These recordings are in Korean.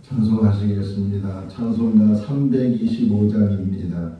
찬송하시겠습니다. 찬송가 325장입니다.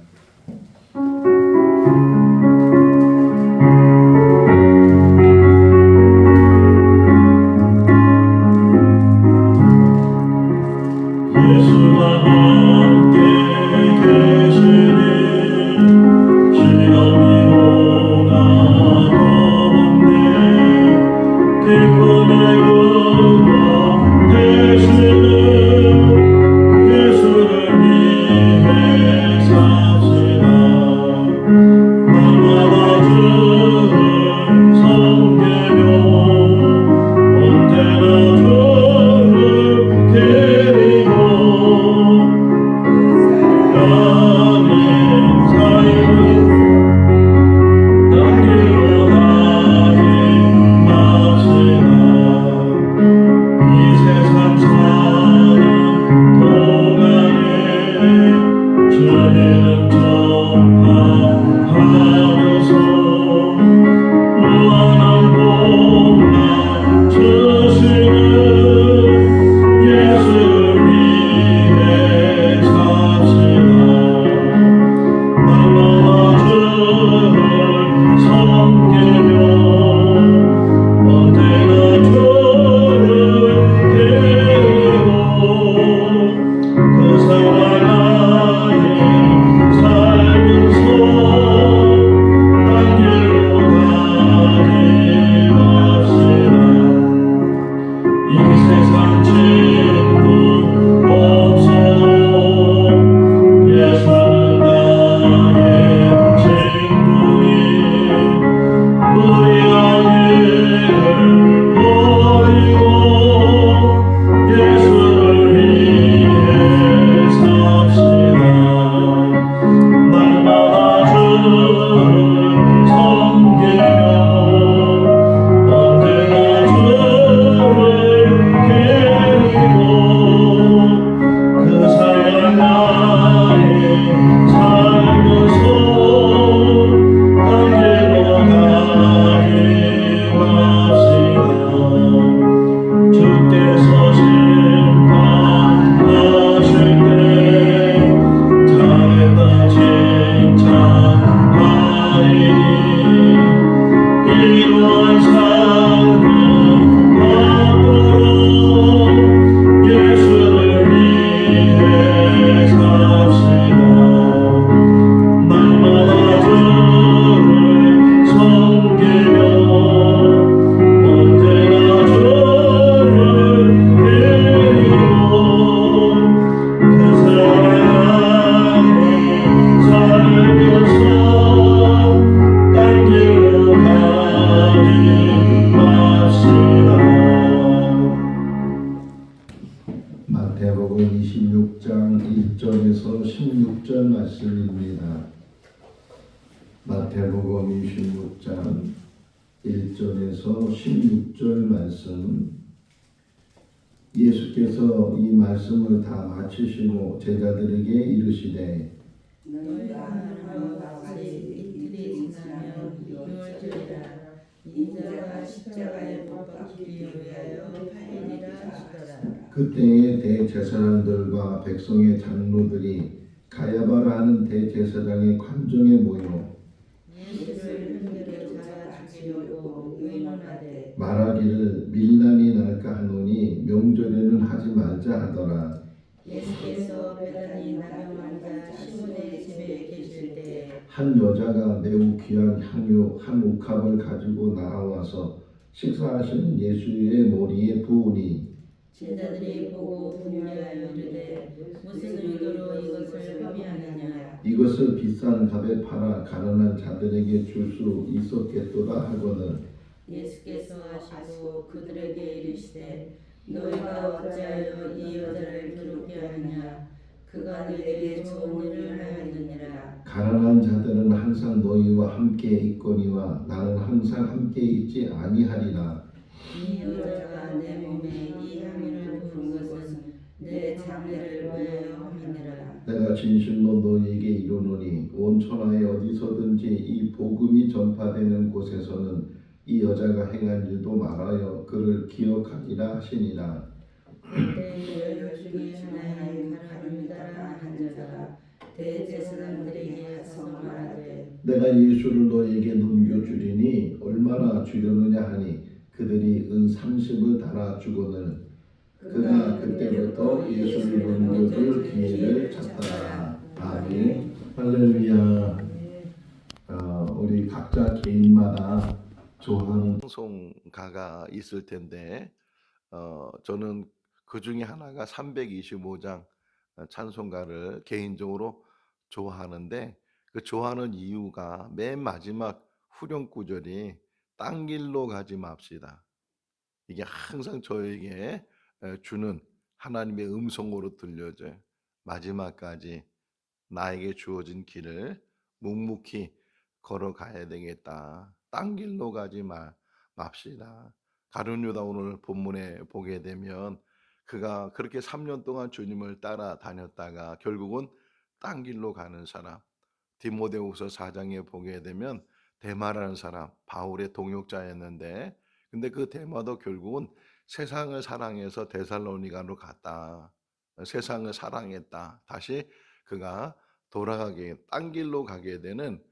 마태복음 26장 1절에서 16절 말씀입니다. 마태복음 26장 1절에서 16절 말씀. 예수께서 이 말씀을 다 마치시고 제자들에게 이르시되 너희가 하는 같이 이틀이 지나면 유월절이라 인자가 십자가에 못 박히기 위하여 팔리라 하시더라. 그때에 대제사장들과 백성의 장로들이 가야바라 하는 대제사장의 관정에 모여 예수를 흔들어 잡아 죽이려고 의논하되 말하기를 밀란이 날까 하노니 명절에는 하지 말자 하더라. 예수께서 베다니 나병 환자 시몬의 집에 계실 때 한 여자가 매우 귀한 향유 한 옥합을 가지고 나와서 식사하시는 예수의 머리에 부으니 제자들이 보고 분노하여 이르되 무슨 의도로 이것을 흡의하느냐. 이것을 비싼 값에 팔아 가난한 자들에게 줄 수 있었겠도다 하거늘 예수께서 하시고 그들에게 이르시되 너희가 어찌하여 이 여자를 괴롭게 하느냐. 그가 너희에게 좋은 일을 하였느니라. 가난한 자들은 항상 너희와 함께 있거니와 나는 항상 함께 있지 아니하리라. 이 여자가 내 몸에 이 향유를 부은 것은 내 장례를 위하여 함이니라. 내가 진실로 너희에게 이르노니 온 천하에 어디서든지 이 복음이 전파되는 곳에서는 이 여자가 행한 일도 말하여 그를 기억하리라 하시니라. 그때 열 중에 내가 예수를 너에게 넘겨주리니 얼마나 주려느냐 하니 그들이 은 30을 달아주거늘 그가 그때부터 예수를 넘겨줄 기회를 찾더라. 아멘. 할렐루야. 우리 각자 개인마다 좋아하는 찬송가가 있을 텐데 저는 그 중에 하나가 325장 찬송가를 개인적으로 좋아하는데 그 좋아하는 이유가 맨 마지막 후렴 구절이 딴 길로 가지 맙시다. 이게 항상 저에게 주는 하나님의 음성으로 들려져요. 마지막까지 나에게 주어진 길을 묵묵히 걸어가야 되겠다. 딴 길로 가지 맙시다. 가룟 유다 오늘 본문에 보게 되면 그가 그렇게 3년 동안 주님을 따라다녔다가 결국은 딴 길로 가는 사람. 디모데후서 4장에 보게 되면 데마라는 사람, 바울의 동역자였는데 근데 그 데마도 결국은 세상을 사랑해서 데살로니가로 갔다. 세상을 사랑했다. 다시 그가 돌아가게 딴 길로 가게 되는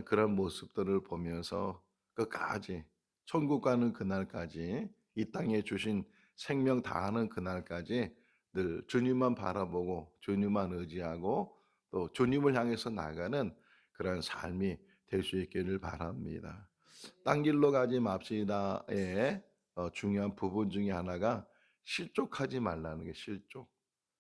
그런 모습들을 보면서 끝까지 천국 가는 그날까지 이 땅에 주신 생명 다하는 그날까지 늘 주님만 바라보고 주님만 의지하고 또 주님을 향해서 나가는 그런 삶이 될 수 있기를 바랍니다. 딴 길로 가지 맙시다의 중요한 부분 중에 하나가 실족하지 말라는 게 실족.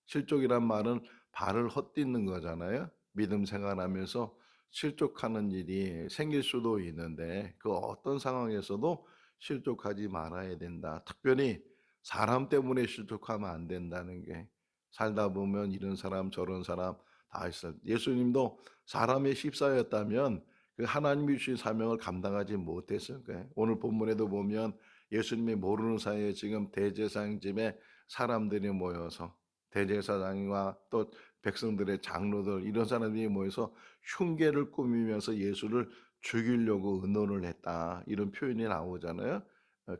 실족이란 말은 발을 헛디는 거잖아요. 믿음 생활하면서 실족하는 일이 생길 수도 있는데 그 어떤 상황에서도 실족하지 말아야 된다. 특별히 사람 때문에 실족하면 안 된다는 게 살다 보면 이런 사람 저런 사람 다 있어요. 예수님도 사람의 십사였다면 그 하나님이 주신 사명을 감당하지 못했을 거예요. 오늘 본문에도 보면 예수님이 모르는 사이에 지금 대제사장 집에 사람들이 모여서 대제사장과 또 백성들의 장로들 이런 사람들이 모여서 흉계를 꾸미면서 예수를 죽이려고 의논을 했다. 이런 표현이 나오잖아요.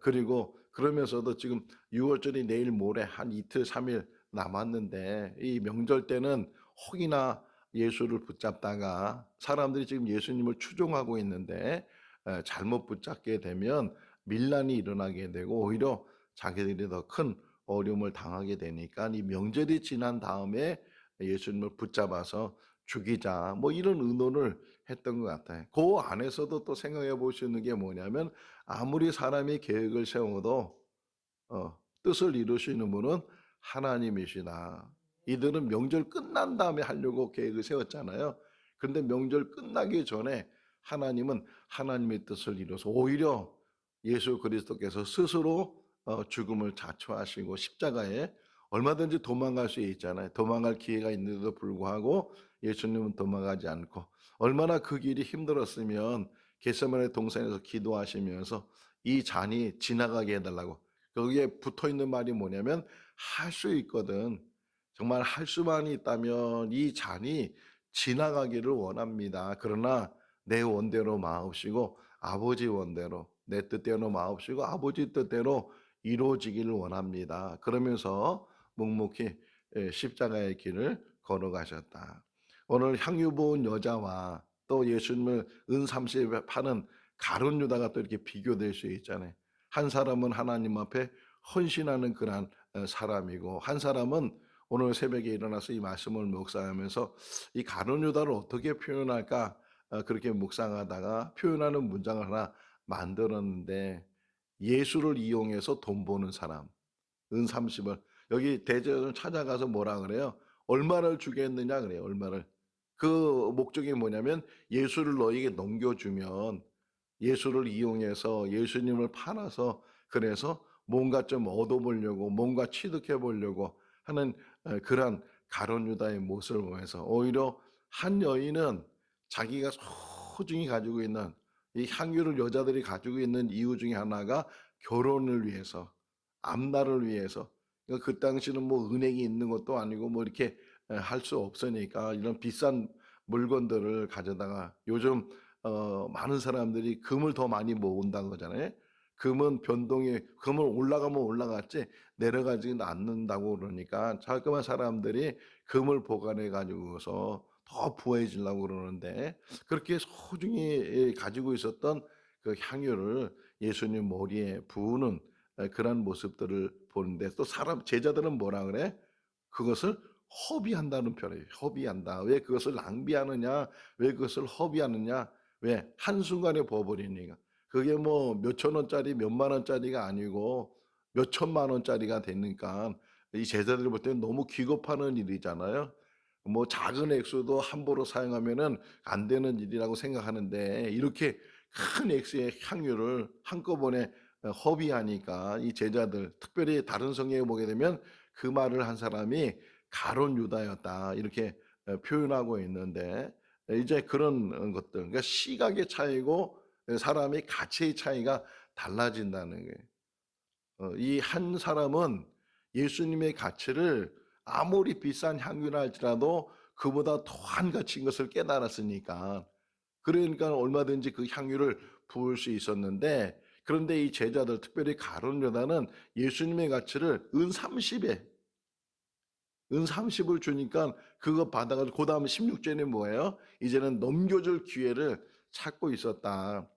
그리고 그러면서도 지금 6월절이 내일 모레 한 이틀 3일 남았는데 이 명절 때는 혹이나 예수를 붙잡다가 사람들이 지금 예수님을 추종하고 있는데 잘못 붙잡게 되면 밀란이 일어나게 되고 오히려 자기들이 더 큰 어려움을 당하게 되니까 이 명절이 지난 다음에 예수님을 붙잡아서 죽이자 뭐 이런 의논을 했던 것 같아요. 그 안에서도 또 생각해 볼 수 있는 게 뭐냐면 아무리 사람이 계획을 세워도 뜻을 이루시는 분은 하나님이시다. 이들은 명절 끝난 다음에 하려고 계획을 세웠잖아요. 그런데 명절 끝나기 전에 하나님은 하나님의 뜻을 이뤄서 오히려 예수 그리스도께서 스스로 죽음을 자초하시고 십자가에 얼마든지 도망갈 수 있잖아요. 도망갈 기회가 있는데도 불구하고 예수님은 도망가지 않고 얼마나 그 길이 힘들었으면 겟세마네 동산에서 기도하시면서 이 잔이 지나가게 해달라고 거기에 붙어 있는 말이 뭐냐면 할 수 있거든. 정말 할 수만 있다면 이 잔이 지나가기를 원합니다. 그러나 내 원대로 마옵시고 아버지 원대로 내 뜻대로 마옵시고 아버지 뜻대로 이루어지기를 원합니다. 그러면서 묵묵히 십자가의 길을 걸어가셨다. 오늘 향유 부은 여자와 또 예수님을 은 30에 파는 가룟 유다가 또 이렇게 비교될 수 있잖아요. 한 사람은 하나님 앞에 헌신하는 그런 사람이고 한 사람은 오늘 새벽에 일어나서 이 말씀을 묵상하면서 이 가룟 유다를 어떻게 표현할까 그렇게 묵상하다가 표현하는 문장을 하나 만들었는데 예수를 이용해서 돈 버는 사람 은 30을 여기 대제사장을 찾아가서 뭐라 그래요? 얼마를 주겠느냐 그래요. 얼마를. 그 목적이 뭐냐면 예수를 너에게 넘겨주면 예수를 이용해서 예수님을 팔아서 그래서 뭔가 좀 얻어보려고 뭔가 취득해 보려고 하는 그러한 가룟 유다의 모습을 보면서 오히려 한 여인은 자기가 소중히 가지고 있는 이 향유를 여자들이 가지고 있는 이유 중에 하나가 결혼을 위해서 앞날을 위해서 그 당시는 뭐 은행이 있는 것도 아니고 뭐 이렇게 할 수 없으니까 이런 비싼 물건들을 가져다가 요즘 많은 사람들이 금을 더 많이 모은다는 거잖아요. 금은 변동이 금은 올라가면 올라갔지 내려가지는 않는다고 그러니까 자꾸만 사람들이 금을 보관해 가지고서 더 부해지려고 그러는데 그렇게 소중히 가지고 있었던 그 향유를 예수님 머리에 부으는 그런 모습들을 보는데 또 사람 제자들은 뭐라 그래? 그것을 허비한다는 표현이에요. 허비한다. 왜 그것을 낭비하느냐? 왜 그것을 허비하느냐? 왜? 한순간에 버버리니까. 그게 뭐 몇천 원짜리 몇만 원짜리가 아니고 몇천만 원짜리가 되니까 이 제자들 볼 때는 너무 기겁하는 일이잖아요. 뭐 작은 액수도 함부로 사용하면은 안 되는 일이라고 생각하는데 이렇게 큰 액수의 향유를 한꺼번에 허비하니까 이 제자들 특별히 다른 성경에 보게 되면 그 말을 한 사람이 가룟 유다였다 이렇게 표현하고 있는데 이제 그런 것들 그러니까 시각의 차이고 사람의 가치의 차이가 달라진다는 거예요. 이 한 사람은 예수님의 가치를 아무리 비싼 향유라 할지라도 그보다 더한 가치인 것을 깨달았으니까 그러니까 얼마든지 그 향유를 부을 수 있었는데 그런데 이 제자들 특별히 가룟 유다는 예수님의 가치를 은 30에 은 30을 주니까 그거 받아 가지고 그다음 16절에 뭐예요? 이제는 넘겨줄 기회를 찾고 있었다.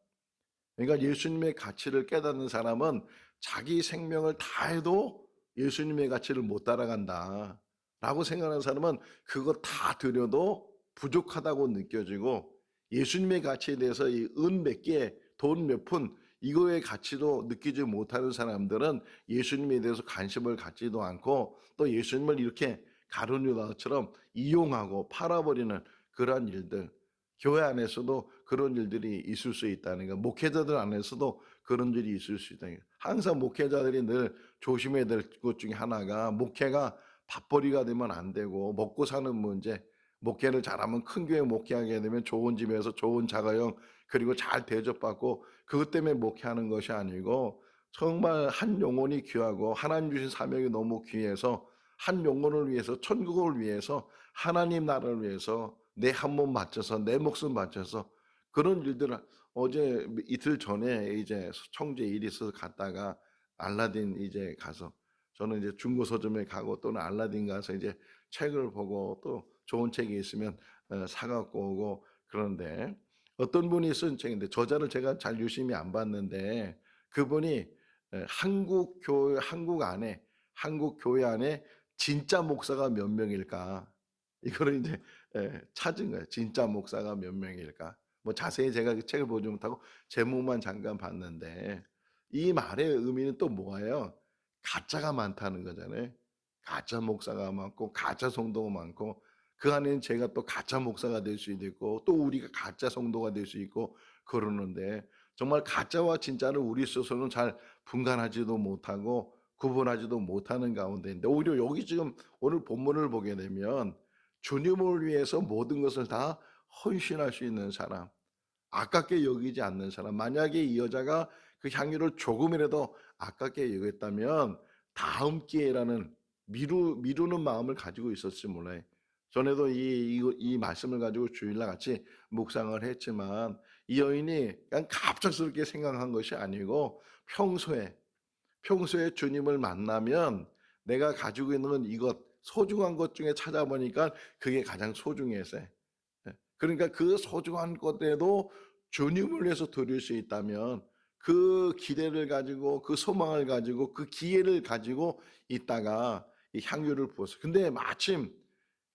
그러니까 예수님의 가치를 깨닫는 사람은 자기 생명을 다해도 예수님의 가치를 못 따라간다라고 생각하는 사람은 그거 다 드려도 부족하다고 느껴지고 예수님의 가치에 대해서 이 은 몇 개, 돈 몇 푼 이거의 가치도 느끼지 못하는 사람들은 예수님에 대해서 관심을 갖지도 않고 또 예수님을 이렇게 가룟 유다처럼 이용하고 팔아버리는 그러한 일들 교회 안에서도 그런 일들이 있을 수 있다는 거. 목회자들 안에서도 그런 일이 있을 수 있다는 거. 항상 목회자들이 늘 조심해야 될 것 중에 하나가 목회가 밥벌이가 되면 안 되고 먹고 사는 문제. 목회를 잘하면 큰 교회 목회하게 되면 좋은 집에서 좋은 자가용 그리고 잘 대접받고 그것 때문에 목회하는 것이 아니고 정말 한 영혼이 귀하고 하나님 주신 사명이 너무 귀해서 한 영혼을 위해서 천국을 위해서 하나님 나라를 위해서 내 한 몸 바쳐서 내 목숨 바쳐서 그런 일들을 어제 이틀 전에 이제 청주에 일이 있어서 갔다가 알라딘 이제 가서 저는 이제 중고 서점에 가고 또는 알라딘 가서 이제 책을 보고 또 좋은 책이 있으면 사 갖고 오고 그러는데 어떤 분이 쓴 책인데 저자를 제가 잘 유심히 안 봤는데 그분이 한국 교회 안에 진짜 목사가 몇 명일까? 이거를 이제 찾은 거예요. 진짜 목사가 몇 명일까? 뭐 자세히 제가 그 책을 보지 못하고 제목만 잠깐 봤는데 이 말의 의미는 또 뭐예요? 가짜가 많다는 거잖아요. 가짜 목사가 많고 가짜 성도가 많고 그 안에는 제가 또 가짜 목사가 될 수도 있고 또 우리가 가짜 성도가 될 수 있고 그러는데 정말 가짜와 진짜를 우리 스스로는 잘 분간하지도 못하고 구분하지도 못하는 가운데인데 오히려 여기 지금 오늘 본문을 보게 되면 주님을 위해서 모든 것을 다 헌신할 수 있는 사람, 아깝게 여기지 않는 사람. 만약에 이 여자가 그 향유를 조금이라도 아깝게 여겼다면 다음 기회라는 미루는 마음을 가지고 있었지 몰라요. 전에도 이 말씀을 가지고 주일날 같이 묵상을 했지만 이 여인이 그냥 갑작스럽게 생각한 것이 아니고 평소에 주님을 만나면 내가 가지고 있는 건 이것 소중한 것 중에 찾아보니까 그게 가장 소중해서 그러니까 그 소중한 것에도 주님을 위해서 드릴 수 있다면 그 기대를 가지고 그 소망을 가지고 그 기회를 가지고 있다가 이 향유를 부었어요. 근데 마침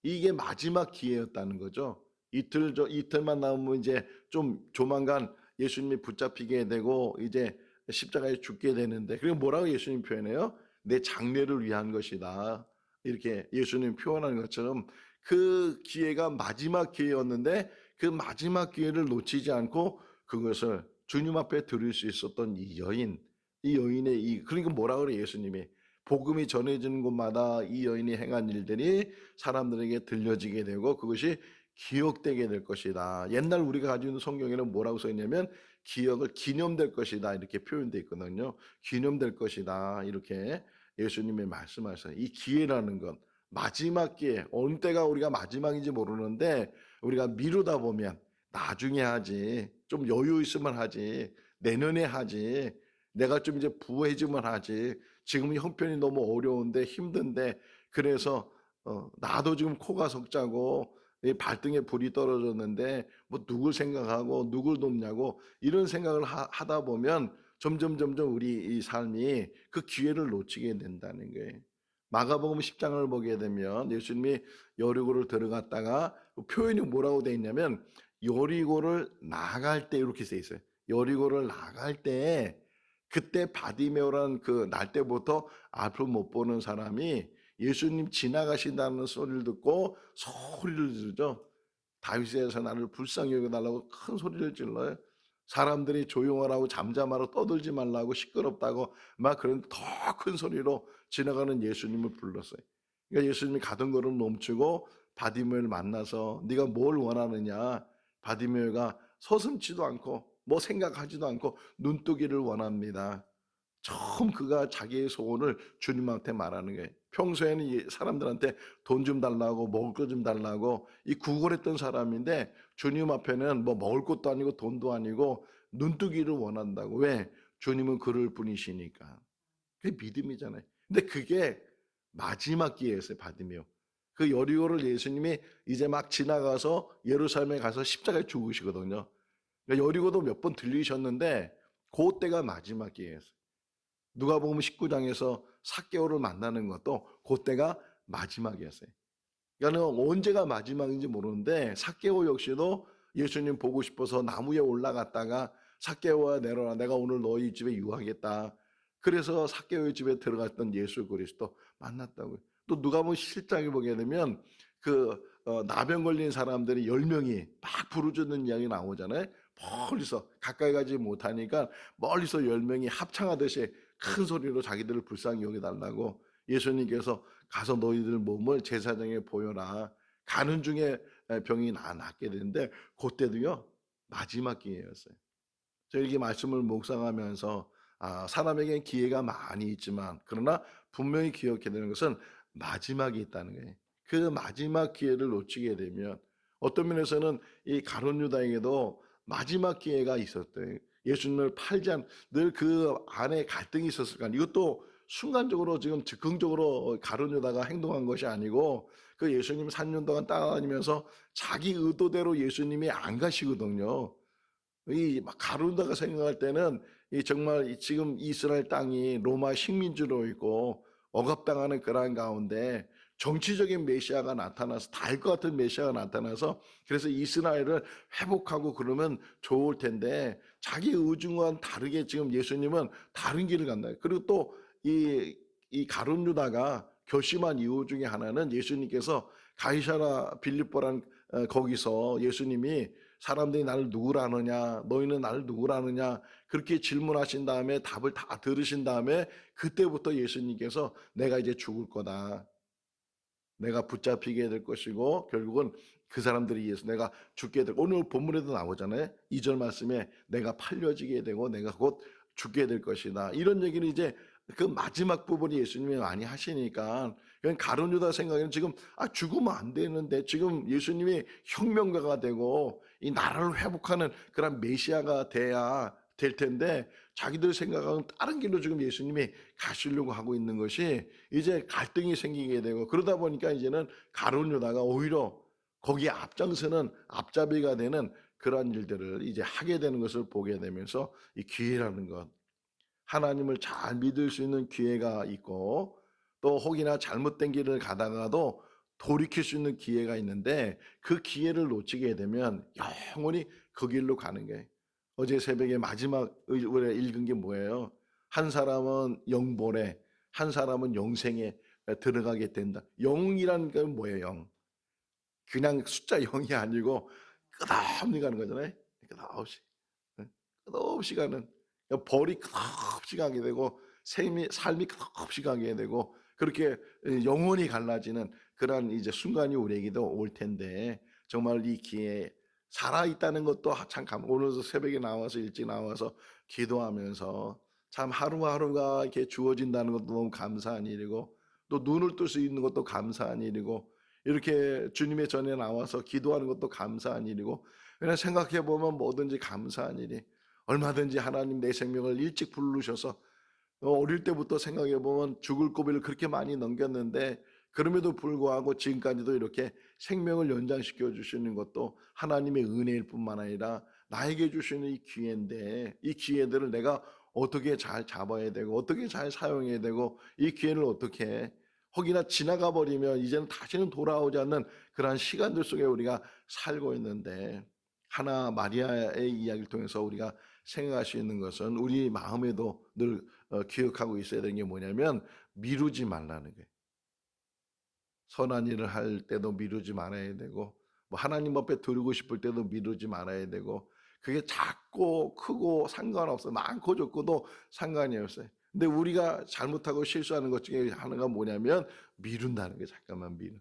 이게 마지막 기회였다는 거죠. 이틀만 남으면 이제 좀 조만간 예수님이 붙잡히게 되고 이제 십자가에 죽게 되는데 그리고 뭐라고 예수님 표현해요? 내 장례를 위한 것이다. 이렇게 예수님 표현하는 것처럼 그 기회가 마지막 기회였는데 그 마지막 기회를 놓치지 않고 그것을 주님 앞에 드릴 수 있었던 이 여인의 그러니까 뭐라 그래 예수님이 복음이 전해지는 곳마다 이 여인이 행한 일들이 사람들에게 들려지게 되고 그것이 기억되게 될 것이다. 옛날 우리가 가지고 있는 성경에는 뭐라고 써 있냐면 기억을 기념될 것이다 이렇게 표현되어 있거든요. 기념될 것이다 이렇게 예수님이 말씀하셨어요. 이 기회라는 건 마지막 기회, 어느 때가 우리가 마지막인지 모르는데 우리가 미루다 보면 나중에 하지, 좀 여유 있으면 하지, 내년에 하지, 내가 좀 이제 부해지면 하지. 지금 형편이 너무 어려운데 힘든데 그래서 나도 지금 코가 석자고 이 발등에 불이 떨어졌는데 뭐 누굴 생각하고 누굴 돕냐고 이런 생각을 하다 보면 점점 우리 이 삶이 그 기회를 놓치게 된다는 거예요. 마가복음 10장을 보게 되면 예수님이 여리고를 들어갔다가 그 표현이 뭐라고 돼 있냐면 여리고를 나갈 때 이렇게 돼 있어요. 여리고를 나갈 때 그때 바디메오라는 그 날 때부터 앞을 못 보는 사람이 예수님 지나가신다는 소리를 듣고 소리를 지르죠. 다윗에서 나를 불쌍히 여겨달라고 큰 소리를 질러요. 사람들이 조용하라고 잠잠하라고 떠들지 말라고 시끄럽다고 막 그런 더 큰 소리로 지나가는 예수님을 불렀어요. 그러니까 예수님이 가던 걸음 멈추고 바디메오를 만나서 네가 뭘 원하느냐. 바디메오가 서슴지도 않고 뭐 생각하지도 않고 눈뜨기를 원합니다. 처음 그가 자기의 소원을 주님한테 말하는 거예요. 평소에는 이 사람들한테 돈 좀 달라고 먹을 거 좀 달라고 이 구걸했던 사람인데 주님 앞에는 뭐 먹을 것도 아니고 돈도 아니고 눈뜨기를 원한다고. 왜? 주님은 그럴 분이시니까. 그게 믿음이잖아요. 근데 그게 마지막 기회였어요. 바디메오. 그 여리고를 예수님이 이제 막 지나가서 예루살렘에 가서 십자가에 죽으시거든요. 그러니까 여리고도 몇 번 들리셨는데 그때가 마지막 기회였어요. 누가복음 19장에서 삭개오를 만나는 것도 그때가 마지막이었어요. 그러니까 언제가 마지막인지 모르는데 삭개오 역시도 예수님 보고 싶어서 나무 위에 올라갔다가 삭개오야 내려라 내가 오늘 너희 집에 유하겠다. 그래서 삭개오의 집에 들어갔던 예수 그리스도 만났다고요. 또 누가복음 7장에 보게 되면 그 나병 걸린 사람들이 10명이 막 부르짖는 이야기 나오잖아요. 멀리서 가까이 가지 못하니까 멀리서 10명이 합창하듯이 큰 소리로 자기들을 불쌍히 여겨달라고 예수님께서 가서 너희들 몸을 제사장에 보여라. 가는 중에 병이 낫게 되는데 그때도요 마지막 기회였어요. 저희 이렇게 말씀을 묵상하면서 사람에겐 기회가 많이 있지만 그러나 분명히 기억해야 되는 것은 마지막이 있다는 거예요. 그 마지막 기회를 놓치게 되면 어떤 면에서는 이 가룟 유다에게도 마지막 기회가 있었대요. 예수님을 팔지 않, 늘 그 안에 갈등이 있었을 거아요. 이것도 순간적으로 지금 즉흥적으로 가룟 유다가 행동한 것이 아니고 그 예수님 3년 동안 따라다니면서 자기 의도대로 예수님이 안 가시거든요. 이 가룟유다가 생각할 때는 이 정말 지금 이스라엘 땅이 로마 식민지로 있고 억압당하는 그러한 가운데 정치적인 메시아가 나타나서 달 것 같은 메시아가 나타나서 그래서 이스라엘을 회복하고 그러면 좋을 텐데 자기 의중과는 다르게 지금 예수님은 다른 길을 간다. 그리고 또 이 가룟유다가 결심한 이유 중에 하나는 예수님께서 가이사라 빌립보란 거기서 예수님이 사람들이 나를 누구라 하느냐 너희는 나를 누구라 하느냐 그렇게 질문하신 다음에 답을 다 들으신 다음에 그때부터 예수님께서 내가 이제 죽을 거다. 내가 붙잡히게 될 것이고 결국은 그 사람들이 위해서 내가 죽게 될 오늘 본문에도 나오잖아요. 2절 말씀에 내가 팔려지게 되고 내가 곧 죽게 될 것이다. 이런 얘기는 이제 그 마지막 부분이 예수님이 많이 하시니까 그냥 가룟 유다 생각에는 지금 죽으면 안 되는데 지금 예수님이 혁명가가 되고 이 나라를 회복하는 그런 메시아가 돼야 될 텐데 자기들 생각하는 다른 길로 지금 예수님이 가시려고 하고 있는 것이 이제 갈등이 생기게 되고 그러다 보니까 이제는 가룟 유다가 오히려 거기에 앞장서는 앞잡이가 되는 그러한 일들을 이제 하게 되는 것을 보게 되면서 이 기회라는 것 하나님을 잘 믿을 수 있는 기회가 있고 또 혹이나 잘못된 길을 가다가도 돌이킬 수 있는 기회가 있는데 그 기회를 놓치게 되면 영원히 그 길로 가는 거예요. 어제 새벽에 마지막 우리가 읽은 게 뭐예요? 한 사람은 영벌에 한 사람은 영생에 들어가게 된다. 영이란 건 뭐예요? 영. 그냥 숫자 0이 아니고 끝없이 가는 거잖아요. 끝없이. 끝없이 가는 벌이 끝없이 가게 되고 삶이 끝없이 가게 되고 그렇게 영원히 갈라지는 그러한 이제 순간이 우리에게도 올 텐데 정말 이 기회에 살아 있다는 것도 참 오늘도 새벽에 나와서 일찍 나와서 기도하면서 참 하루하루가 이렇게 주어진다는 것도 너무 감사한 일이고 또 눈을 뜰 수 있는 것도 감사한 일이고 이렇게 주님의 전에 나와서 기도하는 것도 감사한 일이고 그냥 생각해 보면 뭐든지 감사한 일이 얼마든지 하나님 내 생명을 일찍 부르셔서 어릴 때부터 생각해 보면 죽을 고비를 그렇게 많이 넘겼는데 그럼에도 불구하고 지금까지도 이렇게 생명을 연장시켜 주시는 것도 하나님의 은혜일 뿐만 아니라 나에게 주시는 이 기회인데, 이 기회들을 내가 어떻게 잘 잡아야 되고 어떻게 잘 사용해야 되고 이 기회를 어떻게 혹이나 지나가 버리면 이제는 다시는 돌아오지 않는 그러한 시간들 속에 우리가 살고 있는데, 하나 마리아의 이야기를 통해서 우리가 생각할 수 있는 것은 우리 마음에도 늘 기억하고 있어야 되는 게 뭐냐면 미루지 말라는 거예요. 선한 일을 할 때도 미루지 말아야 되고, 뭐 하나님 앞에 드리고 싶을 때도 미루지 말아야 되고, 그게 작고 크고 상관없어요. 많고 적고도 상관이 없어요. 근데 우리가 잘못하고 실수하는 것 중에 하나가 뭐냐면 미룬다는 거예요. 잠깐만 미루.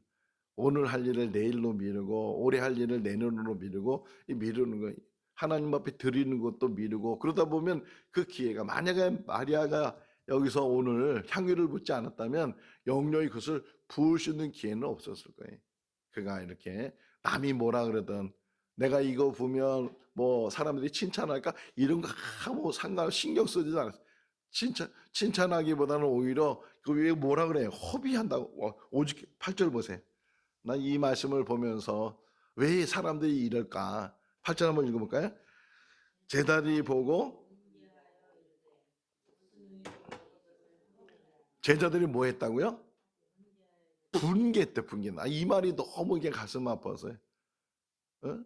오늘 할 일을 내일로 미루고 올해 할 일을 내년으로 미루고, 이 미루는 거 하나님 앞에 드리는 것도 미루고, 그러다 보면 그 기회가, 만약에 마리아가 여기서 오늘 향유를 붓지 않았다면 영영이 그것을 부을 수 있는 기회는 없었을 거예요. 그가 이렇게 남이 뭐라 그러든 내가 이거 보면 뭐 사람들이 칭찬할까 이런 거 아무 상관 신경 쓰지 않았어요. 칭찬하기보다는 오히려 그 위에 뭐라 그래요? 허비한다고. 오직 8절 보세요. 난 이 말씀을 보면서 왜 사람들이 이럴까? 8절 한번 읽어볼까요? 제자들이 보고, 제자들이 뭐 했다고요? 분개했대, 분개. 이 말이 너무 이게 가슴 아파서요. 어?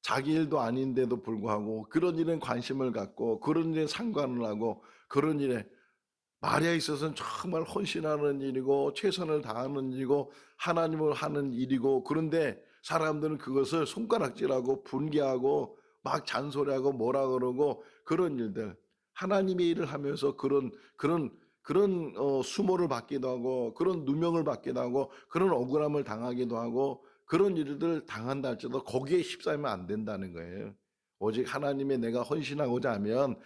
자기 일도 아닌데도 불구하고 그런 일에 관심을 갖고 그런 일에 상관을 하고 그런 일에, 마리아에 있어서는 정말 헌신하는 일이고 최선을 다하는 일이고 하나님을 하는 일이고, 그런데 사람들은 그것을 손가락질하고 분개하고 막 잔소리하고 뭐라 그러고 그런 일들, 하나님의 일을 하면서 그런 수모를 받기도 하고 그런 누명을 받기도 하고 그런 억울함을 당하기도 하고 그런 일들 당한다 할지라도 거기에 휩싸이면 안 된다는 거예요. 오직 하나님의 내가 헌신하고자 하면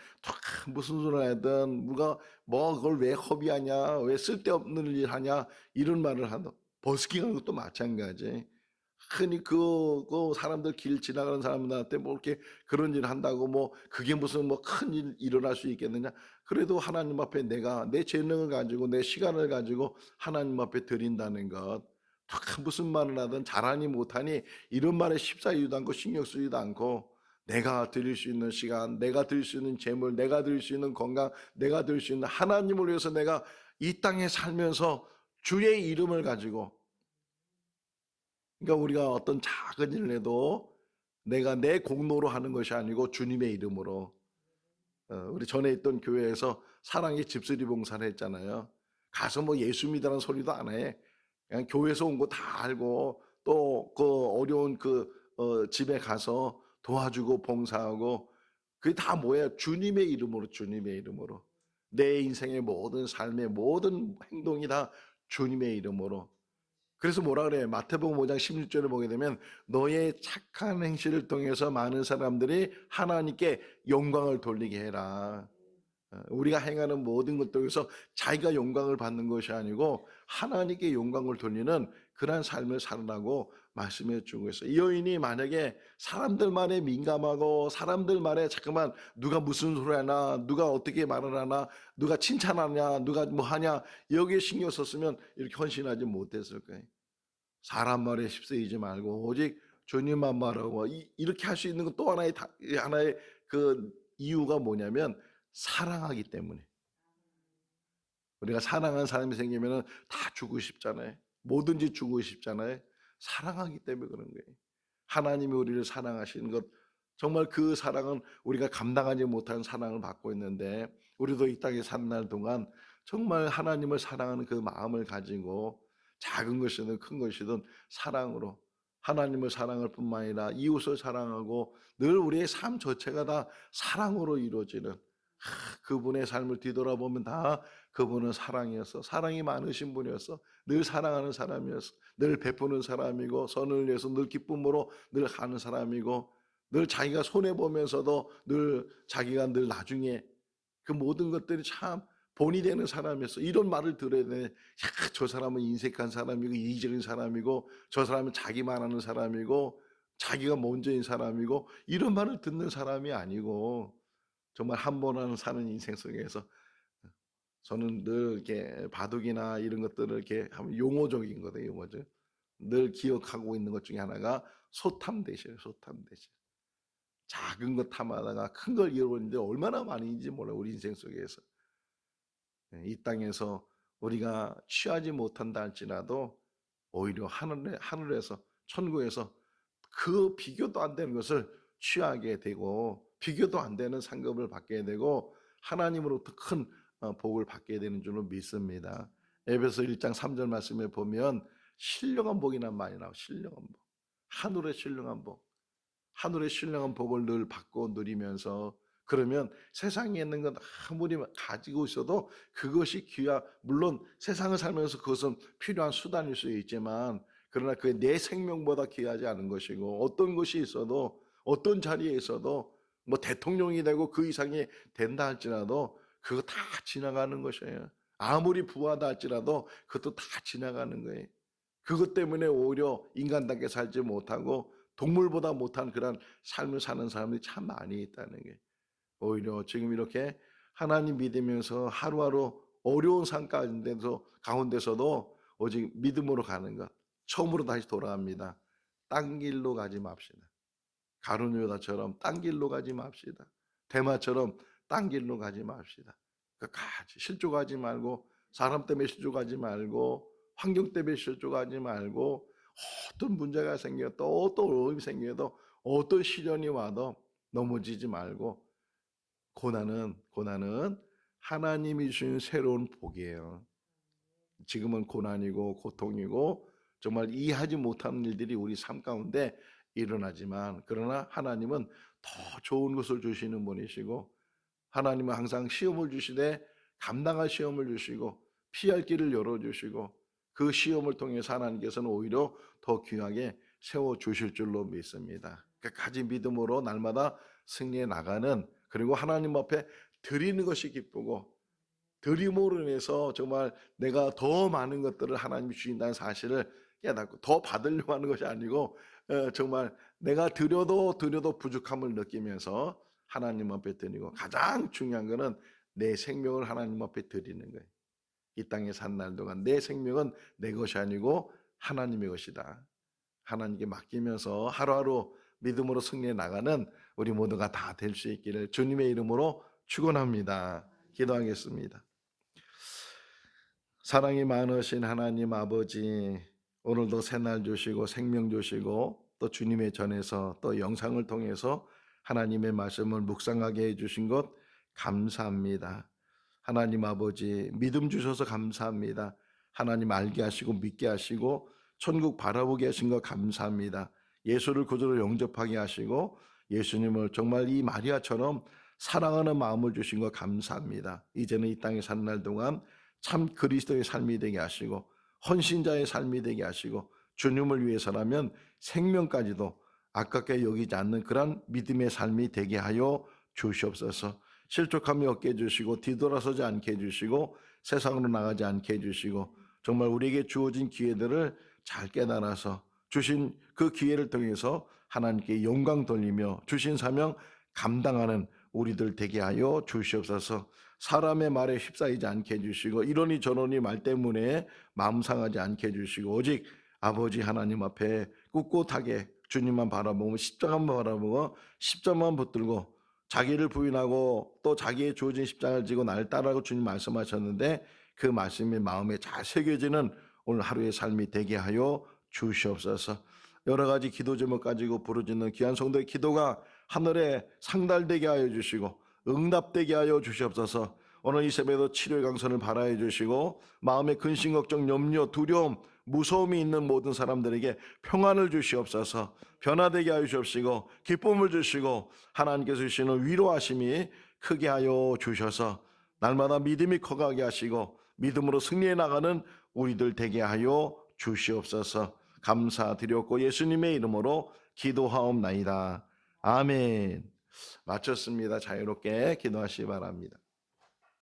무슨 소리를 하든 누가 뭐 그걸 왜 허비하냐, 왜 쓸데없는 일 하냐 이런 말을 한다. 버스킹하는 것도 마찬가지. 흔히 그 사람들 길 지나가는 사람들한테 뭐 이렇게 그런 일을 한다고 뭐 그게 무슨 뭐 큰 일 일어날 수 있겠느냐. 그래도 하나님 앞에 내가 내 재능을 가지고 내 시간을 가지고 하나님 앞에 드린다는 것, 무슨 말을 하든 잘하니 못하니 이런 말에 휩싸이지도 않고 신경 쓰지도 않고, 내가 드릴 수 있는 시간, 내가 드릴 수 있는 재물, 내가 드릴 수 있는 건강, 내가 드릴 수 있는 하나님을 위해서 내가 이 땅에 살면서 주의 이름을 가지고, 그러니까 우리가 어떤 작은 일을 해도 내가 내 공로로 하는 것이 아니고 주님의 이름으로. 우리 전에 있던 교회에서 사랑의 집수리 봉사를 했잖아요. 가서 뭐 예수 믿으라는 소리도 안 해. 그냥 교회에서 온 거 다 알고 또 그 어려운 집에 가서 도와주고 봉사하고, 그게 다 뭐예요? 주님의 이름으로, 주님의 이름으로. 내 인생의 모든 삶의 모든 행동이 다 주님의 이름으로. 그래서 뭐라 그래요? 마태복음 5장 16절을 보게 되면 너의 착한 행실을 통해서 많은 사람들이 하나님께 영광을 돌리게 해라. 우리가 행하는 모든 것 통해서 자기가 영광을 받는 것이 아니고 하나님께 영광을 돌리는 그러한 삶을 살라고 말씀해 주고 있어요. 이 여인이 만약에 사람들 말에 민감하고 사람들 말에 잠깐만 누가 무슨 소리 하나, 누가 어떻게 말을 하나, 누가 칭찬하냐, 누가 뭐 하냐 여기에 신경 썼으면 이렇게 헌신하지 못했을 거예요. 사람 말에 휩쓰이지 말고 오직 주님만 말하고, 이렇게 할 수 있는 건 또 하나의 그 이유가 뭐냐면 사랑하기 때문에. 우리가 사랑하는 사람이 생기면 다 주고 싶잖아요. 뭐든지 주고 싶잖아요. 사랑하기 때문에 그런 거예요. 하나님이 우리를 사랑하시는 것, 정말 그 사랑은 우리가 감당하지 못하는 사랑을 받고 있는데, 우리도 이 땅에 사는 날 동안 정말 하나님을 사랑하는 그 마음을 가지고 작은 것이든 큰 것이든 사랑으로 하나님을 사랑할 뿐만 아니라 이웃을 사랑하고 늘 우리의 삶 전체가 다 사랑으로 이루어지는, 그분의 삶을 뒤돌아보면 다 그분은 사랑이었어. 사랑이 많으신 분이었어. 늘 사랑하는 사람이었어. 늘 베푸는 사람이고 선을 위해서 늘 기쁨으로 늘 하는 사람이고, 늘 자기가 손해보면서도 늘 자기가 늘 나중에 그 모든 것들이 참 본이 되는 사람이었어. 이런 말을 들어야 돼. 야, 저 사람은 인색한 사람이고 이기적인 사람이고 저 사람은 자기만 하는 사람이고 자기가 먼저인 사람이고, 이런 말을 듣는 사람이 아니고 정말 한 번 하는 사는 인생 속에서 저는 늘 이렇게 바둑이나 이런 것들을 이렇게 하면 용어적인 거다, 용어죠. 늘 기억하고 있는 것 중에 하나가 소탐대시예요, 소탐대시. 작은 것 탐하다가 큰 걸 잃어버리는데 얼마나 많이인지 몰라요, 우리 인생 속에서. 이 땅에서 우리가 취하지 못한다 할지라도 오히려 하늘에서 천국에서 그 비교도 안 되는 것을 취하게 되고 비교도 안 되는 상급을 받게 되고 하나님으로부터 큰 복을 받게 되는 줄로 믿습니다. 에베소 1장 3절 말씀에 보면 신령한 복이란 말이 나와요. 신령한 복. 하늘의 신령한 복. 하늘의 신령한 복을 늘 받고 누리면서 그러면 세상에 있는 건 아무리 가지고 있어도 그것이 물론 세상을 살면서 그것은 필요한 수단일 수 있지만 그러나 그 내 생명보다 귀하지 않은 것이고 어떤 것이 있어도 어떤 자리에 있어도 뭐 대통령이 되고 그 이상이 된다 할지라도 그거 다 지나가는 것이에요. 아무리 부하다 할지라도 그것도 다 지나가는 거예요. 그것 때문에 오히려 인간답게 살지 못하고 동물보다 못한 그런 삶을 사는 사람들이 참 많이 있다는 게 오히려 지금 이렇게 하나님 믿으면서 하루하루 어려운 삶 가운데서도 오직 믿음으로 가는 것 처음으로 다시 돌아갑니다. 딴 길로 가지 맙시다. 가룟 유다처럼 딴 길로 가지 맙시다. 대마처럼 딴 길로 가지 맙시다. 끝까지 실족하지 말고 사람 때문에 실족하지 말고 환경 때문에 실족하지 말고 어떤 문제가 생겨도 어떤 어려움이 생겨도 어떤 시련이 와도 넘어지지 말고 고난은 하나님이 주신 새로운 복이에요. 지금은 고난이고 고통이고 정말 이해하지 못하는 일들이 우리 삶 가운데 일어나지만 그러나 하나님은 더 좋은 것을 주시는 분이시고 하나님은 항상 시험을 주시되 감당할 시험을 주시고 피할 길을 열어주시고 그 시험을 통해서 하나님께서는 오히려 더 귀하게 세워주실 줄로 믿습니다. 끝까지 믿음으로 날마다 승리해 나가는 그리고 하나님 앞에 드리는 것이 기쁘고 드림으로 인해서 정말 내가 더 많은 것들을 하나님이 주신다는 사실을 깨닫고 더 받으려고 하는 것이 아니고 정말 내가 드려도 부족함을 느끼면서 하나님 앞에 드리고 가장 중요한 것은 내 생명을 하나님 앞에 드리는 거예요. 이 땅에 산 날 동안 내 생명은 내 것이 아니고 하나님의 것이다. 하나님께 맡기면서 하루하루 믿음으로 승리해 나가는 우리 모두가 다 될 수 있기를 주님의 이름으로 축원합니다. 기도하겠습니다. 사랑이 많으신 하나님 아버지, 오늘도 새날 주시고 생명 주시고 또 주님의 전에서 또 영상을 통해서 하나님의 말씀을 묵상하게 해주신 것 감사합니다. 하나님 아버지 믿음 주셔서 감사합니다. 하나님 알게 하시고 믿게 하시고 천국 바라보게 하신 것 감사합니다. 예수를 구주로 영접하게 하시고 예수님을 정말 이 마리아처럼 사랑하는 마음을 주신 것 감사합니다. 이제는 이 땅에 사는 날 동안 참 그리스도의 삶이 되게 하시고 헌신자의 삶이 되게 하시고 주님을 위해서라면 생명까지도 아깝게 여기지 않는 그런 믿음의 삶이 되게 하여 주시옵소서. 실족함이 없게 해주시고 뒤돌아서지 않게 해주시고 세상으로 나가지 않게 해주시고 정말 우리에게 주어진 기회들을 잘 깨달아서 주신 그 기회를 통해서 하나님께 영광 돌리며 주신 사명 감당하는 우리들 되게 하여 주시옵소서. 사람의 말에 휩싸이지 않게 해주시고 이러니 저러니 말 때문에 마음 상하지 않게 해주시고 오직 아버지 하나님 앞에 꿋꿋하게 주님만 바라보고 십자가만 바라보고 십자가만 붙들고 자기를 부인하고 또 자기의 주어진 십자가를 지고 나를 따라가고 주님 말씀하셨는데 그 말씀이 마음에 잘 새겨지는 오늘 하루의 삶이 되게 하여 주시옵소서. 여러 가지 기도 제목 가지고 부르짖는 귀한 성도의 기도가 하늘에 상달되게 하여 주시고 응답되게 하여 주시옵소서. 오늘 이 새벽에도 치료의 강선을 바라해 주시고 마음의 근심 걱정 염려 두려움 무서움이 있는 모든 사람들에게 평안을 주시옵소서. 변화되게 하여 주시옵시고 기쁨을 주시고 하나님께서 주시는 위로하심이 크게 하여 주셔서 날마다 믿음이 커가게 하시고 믿음으로 승리해 나가는 우리들 되게 하여 주시옵소서. 감사드렸고 예수님의 이름으로 기도하옵나이다. 아멘. 마쳤습니다. 자유롭게 기도하시기 바랍니다.